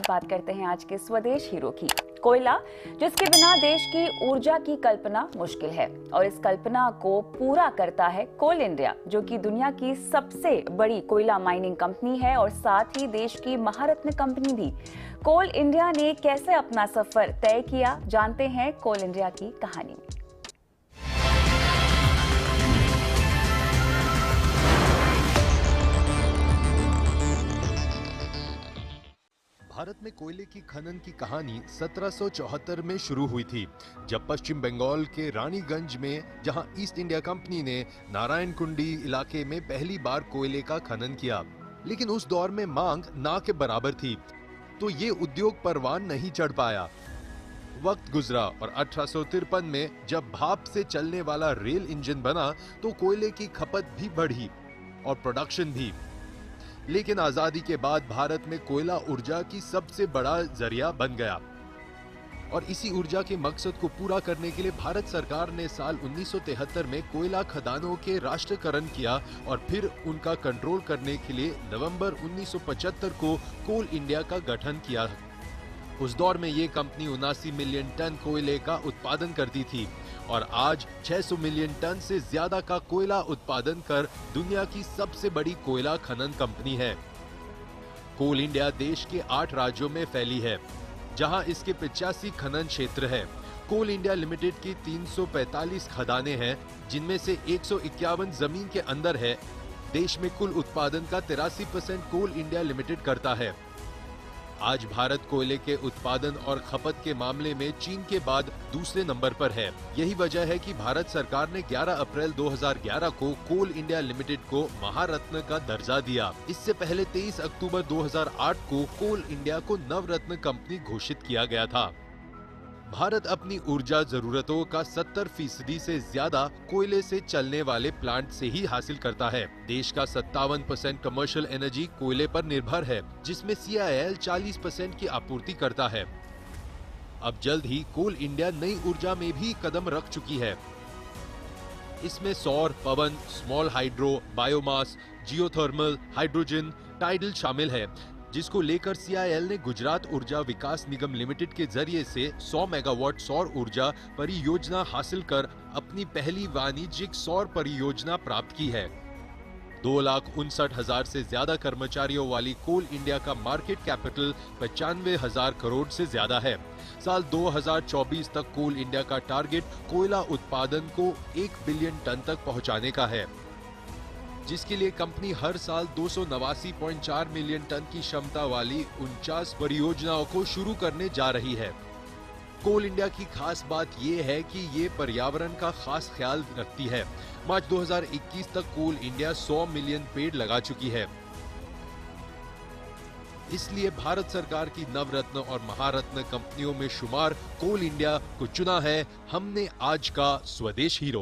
बात करते हैं आज के स्वदेश हीरो की। कोयला, जिसके बिना देश की ऊर्जा की कल्पना मुश्किल है, और इस कल्पना को पूरा करता है कोल इंडिया, जो कि दुनिया की सबसे बड़ी कोयला माइनिंग कंपनी है और साथ ही देश की महारत्न कंपनी भी। कोल इंडिया ने कैसे अपना सफर तय किया, जानते हैं कोल इंडिया की कहानी में। भारत में कोयले की खनन की कहानी 1774 में शुरू हुई थी, जब पश्चिम बंगाल के रानीगंज में, जहां ईस्ट इंडिया कंपनी ने नारायणकुंडी इलाके में पहली बार कोयले का खनन किया। लेकिन उस दौर में मांग ना के बराबर थी, तो ये उद्योग परवान नहीं चढ़ पाया। वक्त गुजरा और 1853 में जब भाप से चलने वाला रेल इंजन बना, तो कोयले की खपत भी बढ़ी और प्रोडक्शन भी। लेकिन आजादी के बाद भारत में कोयला ऊर्जा की सबसे बड़ा जरिया बन गया, और इसी ऊर्जा के मकसद को पूरा करने के लिए भारत सरकार ने साल 1973 में कोयला खदानों के राष्ट्रीयकरण किया और फिर उनका कंट्रोल करने के लिए नवंबर 1975 को कोल इंडिया का गठन किया। उस दौर में ये कंपनी 79 मिलियन टन कोयले का उत्पादन करती थी और आज 600 मिलियन टन से ज्यादा का कोयला उत्पादन कर दुनिया की सबसे बड़ी कोयला खनन कंपनी है। कोल इंडिया देश के 8 राज्यों में फैली है, जहां इसके 85 खनन क्षेत्र है। कोल इंडिया लिमिटेड की 345 खदानें हैं, जिनमें से 151 जमीन के अंदर है। देश में कुल उत्पादन का 83% कोल इंडिया लिमिटेड करता है। आज भारत कोयले के उत्पादन और खपत के मामले में चीन के बाद दूसरे नंबर पर है। यही वजह है कि भारत सरकार ने 11 अप्रैल 2011 को कोल इंडिया लिमिटेड को महारत्न का दर्जा दिया। इससे पहले 23 अक्टूबर 2008 को कोल इंडिया को नवरत्न कंपनी घोषित किया गया था। भारत अपनी ऊर्जा जरूरतों का 70% से ज्यादा कोयले से चलने वाले प्लांट से ही हासिल करता है। देश का 57% कमर्शियल एनर्जी कोयले पर निर्भर है, जिसमें CIL 40% की आपूर्ति करता है। अब जल्द ही कोल इंडिया नई ऊर्जा में भी कदम रख चुकी है। इसमें सौर, पवन, small hydro, biomass, geothermal, hydrogen, tidal शामिल है, जिसको लेकर CIL ने गुजरात ऊर्जा विकास निगम लिमिटेड के जरिए से 100 मेगावाट सौर ऊर्जा परियोजना हासिल कर अपनी पहली वाणिज्यिक सौर परियोजना प्राप्त की है। 2,59,000 से ज्यादा कर्मचारियों वाली कोल इंडिया का मार्केट कैपिटल 95,000 करोड़ से ज्यादा है। साल 2024 तक कोल इंडिया का टारगेट कोयला उत्पादन को 1 बिलियन टन तक पहुंचाने का है, जिसके लिए कंपनी हर साल 289.4 मिलियन टन की क्षमता वाली 49 परियोजनाओं को शुरू करने जा रही है। कोल इंडिया की खास बात यह है कि ये पर्यावरण का खास ख्याल रखती है। मार्च 2021 तक कोल इंडिया 100 मिलियन पेड़ लगा चुकी है। इसलिए भारत सरकार की नवरत्न और महारत्न कंपनियों में शुमार कोल इंडिया को चुना है हमने आज का स्वदेश हीरो।